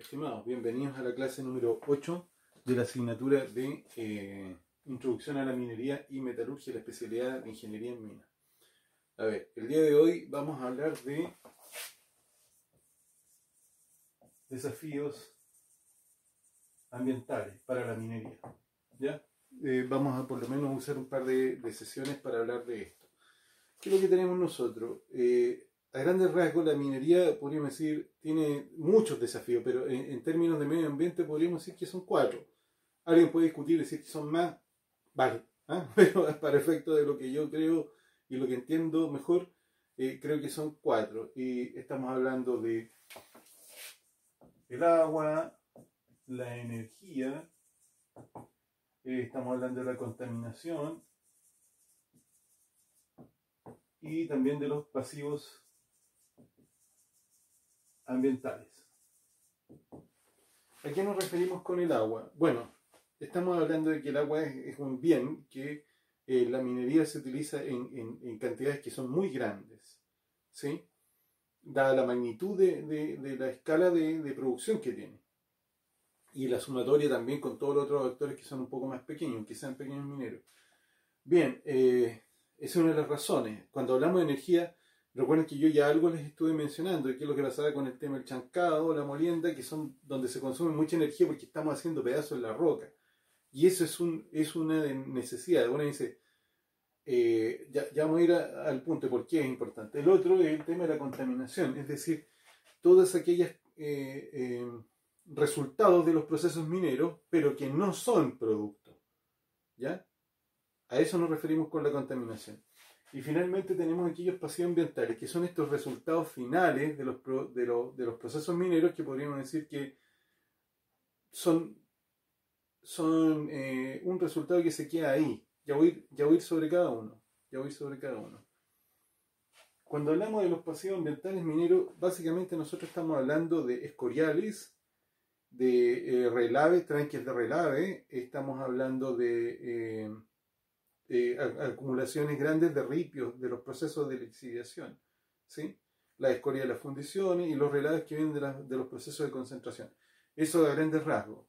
Estimados, bienvenidos a la clase número 8 de la asignatura de Introducción a la Minería y Metalurgia, la especialidad de Ingeniería en Minas. A ver, el día de hoy vamos a hablar de desafíos ambientales para la minería. ¿Ya? Vamos a por lo menos usar un par de sesiones para hablar de esto. ¿Qué es lo que tenemos nosotros? A grandes rasgos, la minería, podríamos decir, tiene muchos desafíos, pero en términos de medio ambiente podríamos decir que son 4. Alguien puede discutir y decir que son más, vale, pero para efecto de lo que yo creo y lo que entiendo mejor, creo que son 4. Y estamos hablando de el agua, la energía, estamos hablando de la contaminación y también de los pasivos ambientales. ¿A qué nos referimos con el agua? Bueno, estamos hablando de que el agua es un bien que la minería se utiliza en cantidades que son muy grandes, ¿sí? Dada la magnitud de la escala de producción que tiene. Y la sumatoria también con todos los otros actores que son un poco más pequeños, aunque sean pequeños mineros. Bien, esa es una de las razones. Cuando hablamos de energía, recuerden que yo ya algo les estuve mencionando, que es lo que pasaba con el tema del chancado, la molienda, que son donde se consume mucha energía porque estamos haciendo pedazos en la roca. Y eso es una necesidad. Uno dice, ya vamos a ir al punto de por qué es importante. El otro es el tema de la contaminación, es decir, todas aquellas resultados de los procesos mineros, pero que no son productos. ¿Ya? A eso nos referimos con la contaminación. Y finalmente tenemos aquellos pasivos ambientales, que son estos resultados finales de los procesos mineros que podríamos decir que son un resultado que se queda ahí. Ya voy a ir sobre cada uno. Cuando hablamos de los pasivos ambientales mineros, básicamente nosotros estamos hablando de escoriales, de relaves, tranques de relave, estamos hablando de acumulaciones grandes de ripios de los procesos de lixiviación, ¿sí? La escoria de las fundiciones y los relaves que vienen de los procesos de concentración. Eso a grandes rasgos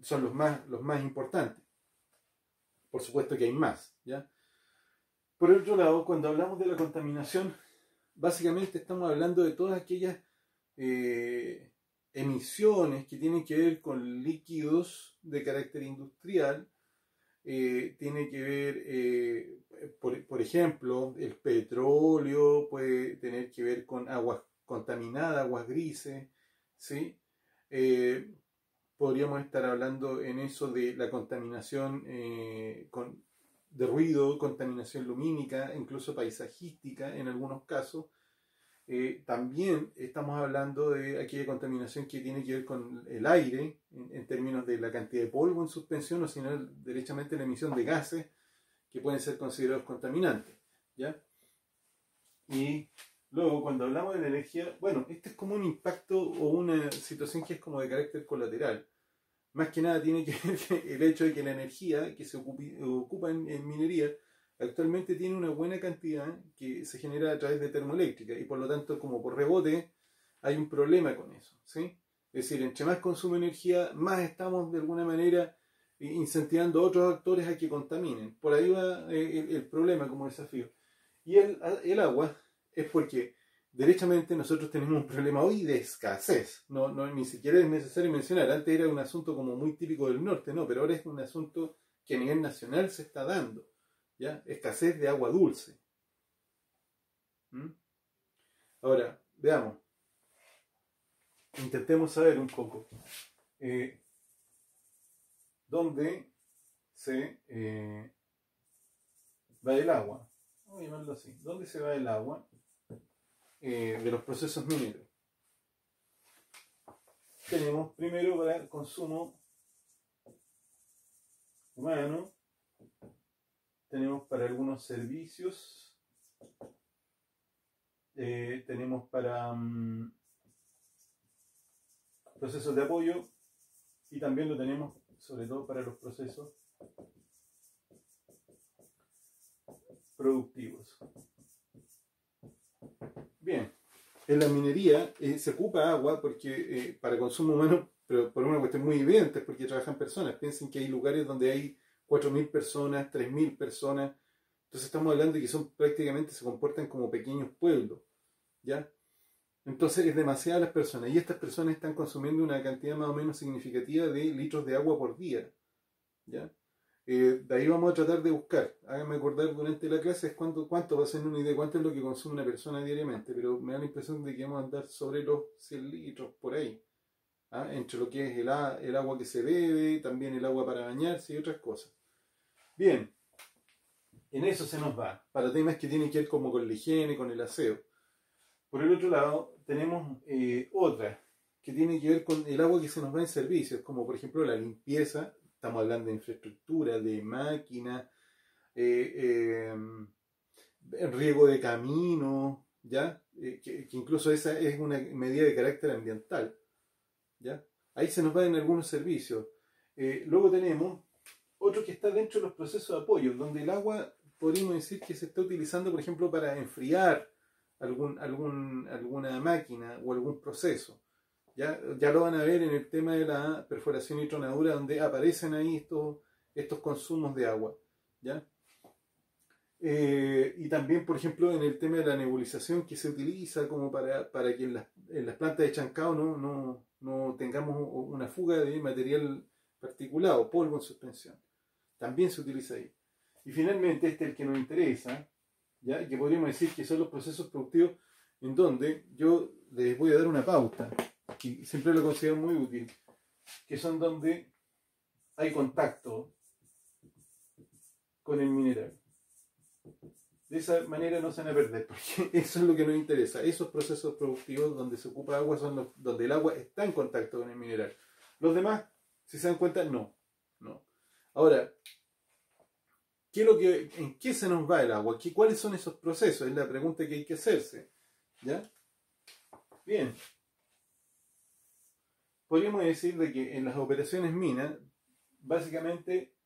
son los más importantes. Por supuesto que hay más, ¿ya? Por el otro lado, cuando hablamos de la contaminación, básicamente estamos hablando de todas aquellas emisiones que tienen que ver con líquidos de carácter industrial. Tiene que ver, por ejemplo, el petróleo puede tener que ver con aguas contaminadas, aguas grises, ¿sí? Podríamos estar hablando en eso de la contaminación de ruido, contaminación lumínica, incluso paisajística en algunos casos. También estamos hablando de aquella contaminación que tiene que ver con el aire, en términos de la cantidad de polvo en suspensión, o sino derechamente la emisión de gases que pueden ser considerados contaminantes, ¿ya? Y luego, cuando hablamos de la energía, bueno, este es como un impacto o una situación que es como de carácter colateral. Más que nada tiene que ver el hecho de que la energía que se ocupa en minería actualmente tiene una buena cantidad que se genera a través de termoeléctrica y por lo tanto como por rebote hay un problema con eso, ¿sí? Es decir, entre más consumo de energía, más estamos de alguna manera incentivando a otros actores a que contaminen. Por ahí va el problema como desafío. Y el agua es porque derechamente nosotros tenemos un problema hoy de escasez. Ni siquiera es necesario mencionar. Antes era un asunto como muy típico del norte, no, pero ahora es un asunto que a nivel nacional se está dando. ¿Ya? Escasez de agua dulce. Ahora, veamos. Intentemos saber un poco dónde se va el agua. Vamos a llamarlo así. ¿Dónde se va el agua de los procesos mineros? Tenemos primero para el consumo humano, tenemos para algunos servicios, tenemos para procesos de apoyo y también lo tenemos sobre todo para los procesos productivos. Bien, en la minería se ocupa agua porque para consumo humano, pero por una cuestión muy evidente, porque trabajan personas. Piensen que hay lugares donde hay 4.000 personas, 3.000 personas. Entonces estamos hablando de que son prácticamente se comportan como pequeños pueblos, ¿ya? Entonces es demasiadas las personas y estas personas están consumiendo una cantidad más o menos significativa de litros de agua por día, ¿ya? De ahí vamos a tratar de buscar. Háganme acordar durante la clase es cuánto va a ser una idea, cuánto es lo que consume una persona diariamente, pero me da la impresión de que vamos a andar sobre los 100 litros por ahí. ¿Ah? Entre lo que es el agua que se bebe, también el agua para bañarse y otras cosas. Bien, en eso se nos va, para temas que tienen que ver como con la higiene, con el aseo. Por el otro lado, tenemos otra que tiene que ver con el agua que se nos va en servicios, como por ejemplo la limpieza. Estamos hablando de infraestructura, de máquinas, riego de camino, ¿ya? Que incluso esa es una medida de carácter ambiental, ¿ya? Ahí se nos va en algunos servicios. Luego tenemos otro que está dentro de los procesos de apoyo, donde el agua podríamos decir que se está utilizando, por ejemplo, para enfriar alguna máquina o algún proceso. Ya lo van a ver en el tema de la perforación y tronadura, donde aparecen ahí estos consumos de agua, ¿ya? Y también, por ejemplo, en el tema de la nebulización que se utiliza como para que en las plantas de chancado no tengamos una fuga de material particulado, polvo en suspensión. También se utiliza ahí. Y finalmente, este es el que nos interesa, ¿ya? Que podríamos decir que son los procesos productivos en donde yo les voy a dar una pauta, y siempre lo considero muy útil, que son donde hay contacto con el mineral. De esa manera no se van a perder, porque eso es lo que nos interesa. Esos procesos productivos donde se ocupa agua son donde el agua está en contacto con el mineral. Los demás, si se dan cuenta, no. Ahora, ¿en qué se nos va el agua? ¿Cuáles son esos procesos? Es la pregunta que hay que hacerse. ¿Ya? Bien. Podríamos decir de que en las operaciones minas, básicamente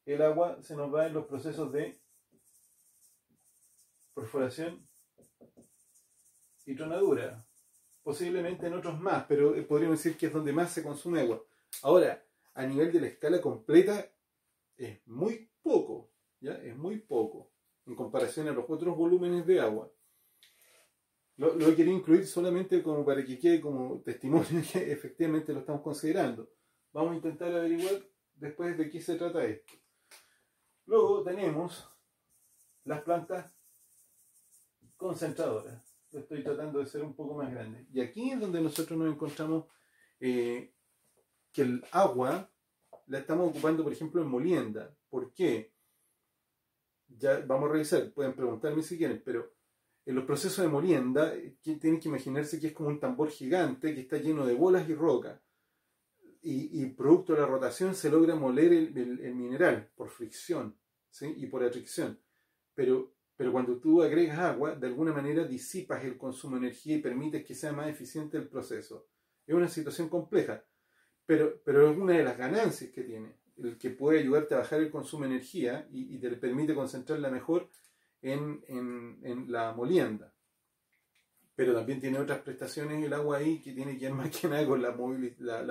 el agua se nos va en los procesos de perforación y tronadura. Posiblemente en otros más, pero podríamos decir que es donde más se consume agua. Ahora, a nivel de la escala completa, es muy poco, ¿ya? Es muy poco en comparación a los otros volúmenes de agua. Lo he querido incluir solamente como para que quede como testimonio que efectivamente lo estamos considerando. Vamos a intentar averiguar después de qué se trata esto. Luego tenemos las plantas concentradoras. Lo estoy tratando de ser un poco más grande. Y aquí es donde nosotros nos encontramos que el agua la estamos ocupando, por ejemplo, en molienda. ¿Por qué? Ya vamos a revisar, pueden preguntarme si quieren, pero en los procesos de molienda tienen que imaginarse que es como un tambor gigante que está lleno de bolas y rocas. Y producto de la rotación se logra moler el mineral por fricción, ¿sí? Y por atracción. Pero cuando tú agregas agua, de alguna manera disipas el consumo de energía y permites que sea más eficiente el proceso. Es una situación compleja, pero es una de las ganancias que tiene, el que puede ayudarte a bajar el consumo de energía y te permite concentrarla mejor en la molienda. Pero también tiene otras prestaciones el agua ahí que tiene que ver más que nada con la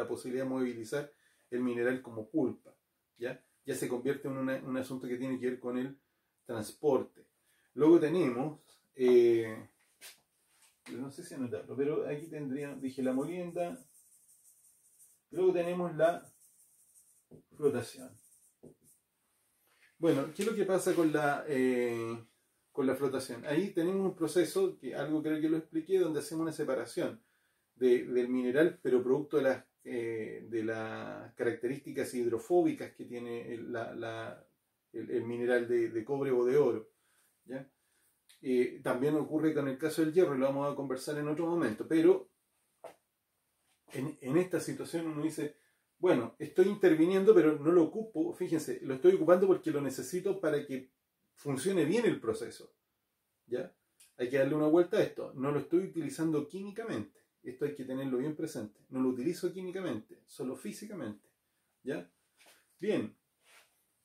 posibilidad de movilizar el mineral como pulpa. Ya se convierte en un asunto que tiene que ver con el transporte. Luego tenemos, no sé si anotarlo, pero aquí dije la molienda. Luego tenemos la flotación. Bueno, ¿qué es lo que pasa con la flotación? Ahí tenemos un proceso, que algo creo que lo expliqué, donde hacemos una separación del mineral, pero producto de las características hidrofóbicas que tiene el mineral de cobre o de oro. ¿Ya? También ocurre con el caso del hierro, y lo vamos a conversar en otro momento, pero en esta situación uno dice, bueno, estoy interviniendo, pero no lo ocupo, fíjense, lo estoy ocupando porque lo necesito para que funcione bien el proceso. ¿Ya? Hay que darle una vuelta a esto. No lo estoy utilizando químicamente. Esto hay que tenerlo bien presente. No lo utilizo químicamente, solo físicamente. ¿Ya? Bien.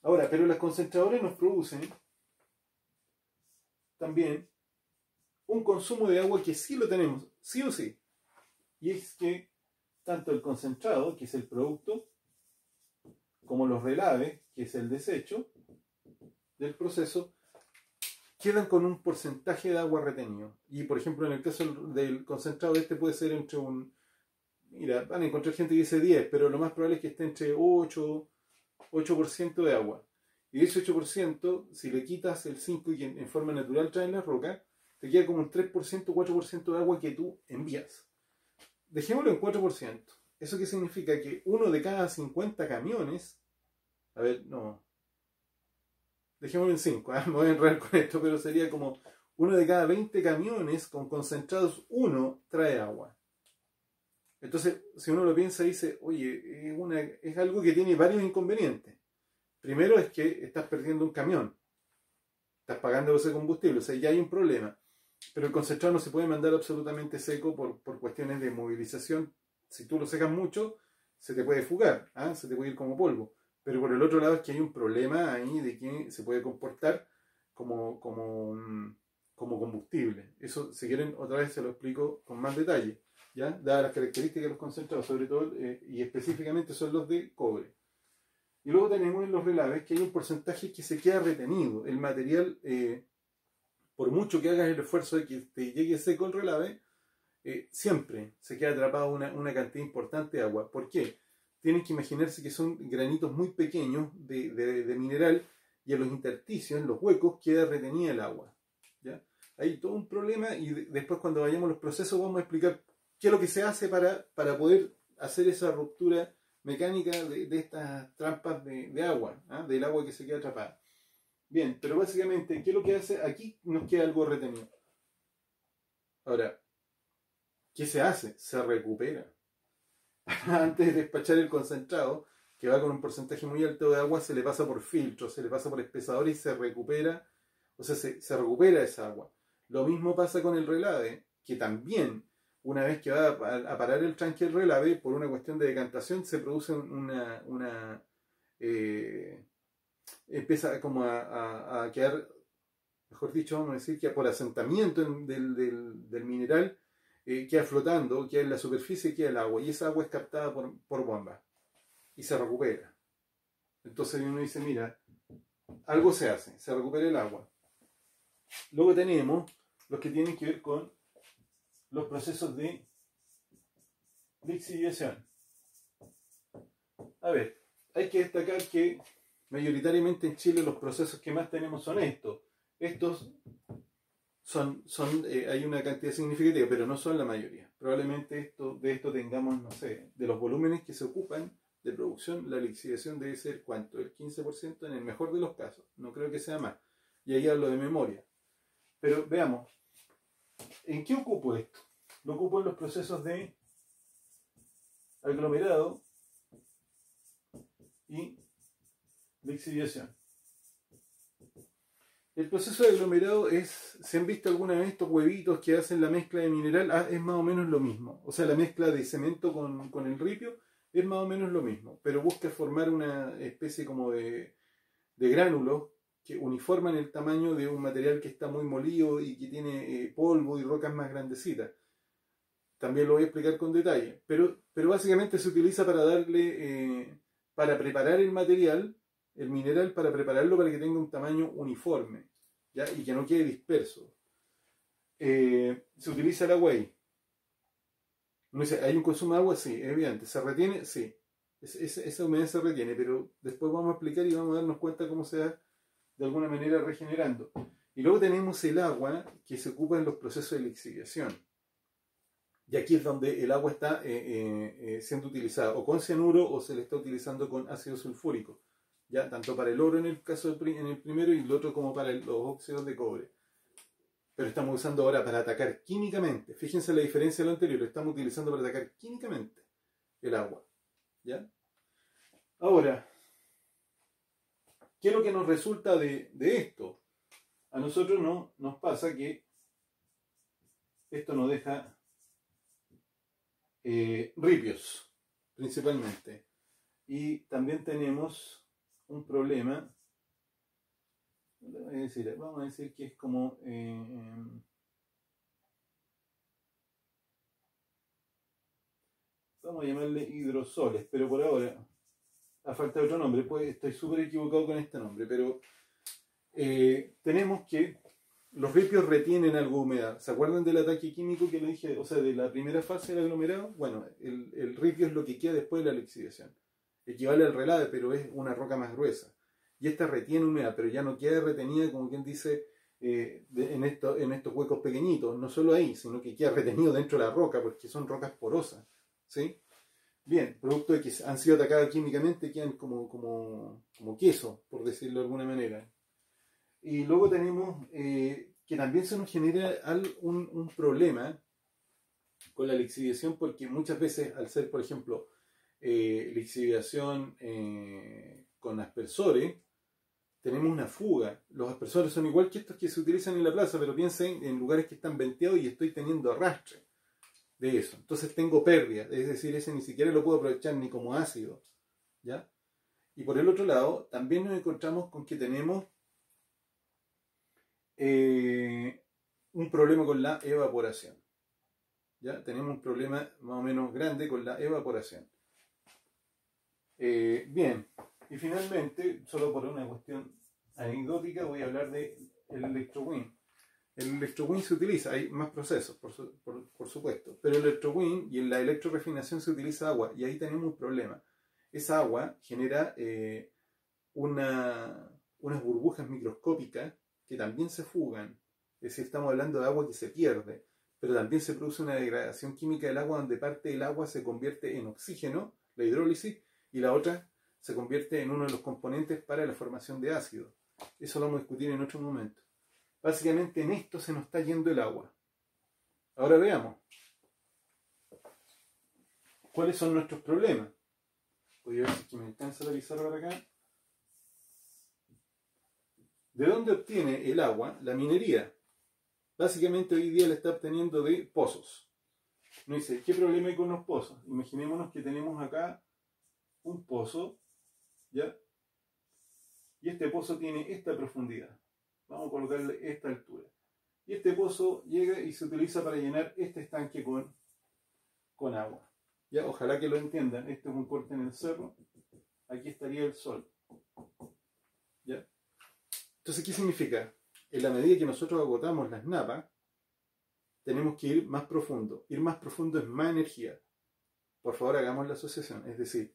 Ahora, pero las concentradoras nos producen también un consumo de agua que sí lo tenemos, sí o sí. Y es que tanto el concentrado, que es el producto, como los relaves, que es el desecho del proceso, quedan con un porcentaje de agua retenido. Y por ejemplo, en el caso del concentrado, este puede ser entre un... Mira, van a encontrar gente que dice 10, pero lo más probable es que esté entre 8% de agua. Y de ese 8%, si le quitas el 5% que en forma natural trae en la roca, te queda como un 3%, 4% de agua que tú envías. Dejémoslo en 4%. ¿Eso qué significa? Que uno de cada 50 camiones, a ver, no, dejémoslo en 5, me voy a enredar con esto, pero sería como uno de cada 20 camiones con concentrados, uno trae agua. Entonces, si uno lo piensa, dice, oye, es algo que tiene varios inconvenientes. Primero es que estás perdiendo un camión, estás pagando ese combustible, o sea, ya hay un problema. Pero el concentrado no se puede mandar absolutamente seco por cuestiones de movilización. Si tú lo secas mucho, se te puede fugar, ¿ah? Se te puede ir como polvo. Pero por el otro lado es que hay un problema ahí de que se puede comportar como combustible. Eso, si quieren, otra vez se lo explico con más detalle, ¿ya? Dadas las características de los concentrados, sobre todo, y específicamente son los de cobre. Y luego tenemos en los relaves que hay un porcentaje que se queda retenido. El material, por mucho que hagas el esfuerzo de que te llegue seco el relave, siempre se queda atrapado una cantidad importante de agua. ¿Por qué? Tienen que imaginarse que son granitos muy pequeños de mineral y en los intersticios, en los huecos, queda retenida el agua. ¿Ya? Hay todo un problema y después cuando vayamos a los procesos vamos a explicar qué es lo que se hace para poder hacer esa ruptura mecánica de estas trampas de agua, ¿ah? Del agua que se queda atrapada. Bien, pero básicamente, ¿qué es lo que hace? Aquí nos queda algo retenido. Ahora, ¿qué se hace? Se recupera. Antes de despachar el concentrado, que va con un porcentaje muy alto de agua, se le pasa por filtro, se le pasa por espesador y se recupera, o sea, se recupera esa agua. Lo mismo pasa con el relave, que también, una vez que va a parar el tranque del relave, por una cuestión de decantación, se produce empieza como a quedar, mejor dicho, vamos a decir que por asentamiento del mineral, queda flotando, queda en la superficie, queda el agua, y esa agua es captada por bomba y se recupera. Entonces uno dice, mira, algo se hace, se recupera el agua. Luego tenemos los que tienen que ver con los procesos de lixiviación. A ver, hay que destacar que mayoritariamente en Chile los procesos que más tenemos son estos. Estos hay una cantidad significativa, pero no son la mayoría. Probablemente de esto tengamos, no sé, de los volúmenes que se ocupan de producción, la lixiviación debe ser ¿cuánto? El 15% en el mejor de los casos. No creo que sea más. Y ahí hablo de memoria. Pero veamos, ¿en qué ocupo esto? Lo ocupo en los procesos de aglomerado y lixiviación. El proceso de aglomerado ¿se han visto alguna vez estos huevitos que hacen la mezcla de mineral? Es más o menos lo mismo. O sea, la mezcla de cemento con el ripio es más o menos lo mismo, pero busca formar una especie como de gránulos que uniforman el tamaño de un material que está muy molido y que tiene polvo y rocas más grandecitas. También lo voy a explicar con detalle, pero básicamente se utiliza para para preparar el material, el mineral, para prepararlo para que tenga un tamaño uniforme, ¿ya? Y que no quede disperso. Se utiliza el agua ahí. Uno dice, ¿hay un consumo de agua? Sí, es evidente. ¿Se retiene? Sí. Esa humedad se retiene, pero después vamos a explicar y vamos a darnos cuenta cómo se va de alguna manera regenerando. Y luego tenemos el agua que se ocupa en los procesos de lixiviación. Y aquí es donde el agua está siendo utilizada o con cianuro o se le está utilizando con ácido sulfúrico. ¿Ya? Tanto para el oro en el caso en el primero y el otro como para los óxidos de cobre. Pero estamos usando ahora para atacar químicamente. Fíjense la diferencia de lo anterior. Lo estamos utilizando para atacar químicamente el agua. ¿Ya? Ahora, ¿qué es lo que nos resulta de esto? A nosotros nos pasa que esto nos deja ripios, principalmente. Y también tenemos un problema, vamos a decir que es como vamos a llamarle hidrosoles, pero por ahora, a falta de otro nombre, pues estoy súper equivocado con este nombre, pero tenemos que los ripios retienen algo de humedad. ¿Se acuerdan del ataque químico que le dije? O sea, de la primera fase del aglomerado. Bueno, el ripio es lo que queda después de la lixiviación. Equivale al relave, pero es una roca más gruesa. Y esta retiene humedad, pero ya no queda retenida, como quien dice, en estos huecos pequeñitos. No solo ahí, sino que queda retenido dentro de la roca, porque son rocas porosas. ¿Sí? Bien, producto de que han sido atacados químicamente, quedan como queso, por decirlo de alguna manera. Y luego tenemos que también se nos genera un problema con la lixiviación, porque muchas veces, al ser, por ejemplo, lixiviación con aspersores, tenemos una fuga. Los aspersores son igual que estos que se utilizan en la plaza, pero piensen en lugares que están venteados y estoy teniendo arrastre de eso. Entonces tengo pérdida, es decir, ese ni siquiera lo puedo aprovechar ni como ácido. ¿Ya? Y por el otro lado, también nos encontramos con que tenemos un problema con la evaporación. ¿Ya? Tenemos un problema más o menos grande con la evaporación. Bien, y finalmente, solo por una cuestión anecdótica, voy a hablar del electrowin. El electrowin se utiliza, hay más procesos, por supuesto, pero el electrowin y en la electrorefinación se utiliza agua, y ahí tenemos un problema. Esa agua genera unas burbujas microscópicas que también se fugan. Es decir, estamos hablando de agua que se pierde, pero también se produce una degradación química del agua donde parte del agua se convierte en oxígeno, la hidrólisis, y la otra se convierte en uno de los componentes para la formación de ácido. Eso lo vamos a discutir en otro momento. Básicamente en esto se nos está yendo el agua. Ahora veamos. ¿Cuáles son nuestros problemas? Voy a ver si me alcanza la pizarra para acá. ¿De dónde obtiene el agua la minería? Básicamente hoy día la está obteniendo de pozos. Nos dice, ¿qué problema hay con los pozos? Imaginémonos que tenemos acá un pozo, ¿ya? Y este pozo tiene esta profundidad. Vamos a colocarle esta altura. Y este pozo llega y se utiliza para llenar este estanque con agua. ¿Ya? Ojalá que lo entiendan. Este es un corte en el cerro. Aquí estaría el sol. ¿Ya? Entonces, ¿qué significa? En la medida que nosotros agotamos las napas, tenemos que ir más profundo. Ir más profundo es más energía. Por favor, hagamos la asociación. Es decir,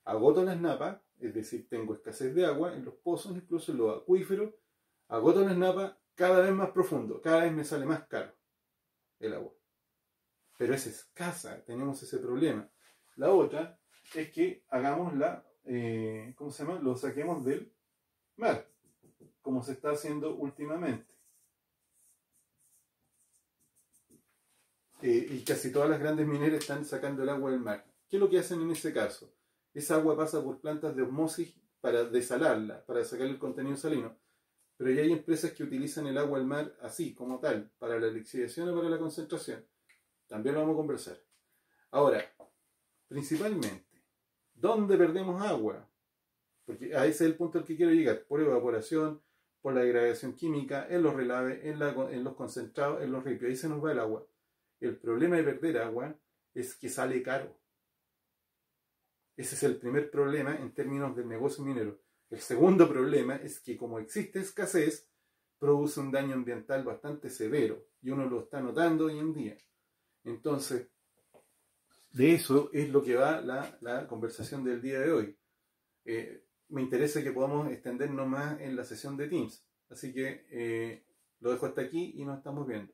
agoto las napas, es decir, tengo escasez de agua en los pozos, incluso en los acuíferos. Agoto las napas cada vez más profundo. Cada vez me sale más caro el agua. Pero es escasa. Tenemos ese problema. La otra es que hagamos ¿cómo se llama? Lo saquemos del mar, como se está haciendo últimamente. Y casi todas las grandes mineras están sacando el agua del mar. ¿Qué es lo que hacen en ese caso? Esa agua pasa por plantas de osmosis para desalarla, para sacar el contenido salino. Pero ya hay empresas que utilizan el agua del mar así, como tal, para la lixiviación o para la concentración. También lo vamos a conversar. Ahora, principalmente, ¿dónde perdemos agua? Porque a ese es el punto al que quiero llegar. Por evaporación, por la degradación química, en los relaves, en los concentrados, en los ripios. Ahí se nos va el agua. El problema de perder agua es que sale caro. Ese es el primer problema en términos del negocio minero. El segundo problema es que como existe escasez, produce un daño ambiental bastante severo. Y uno lo está notando hoy en día. Entonces, de eso es lo que va la conversación del día de hoy. Me interesa que podamos extendernos más en la sesión de Teams. Así que lo dejo hasta aquí y nos estamos viendo.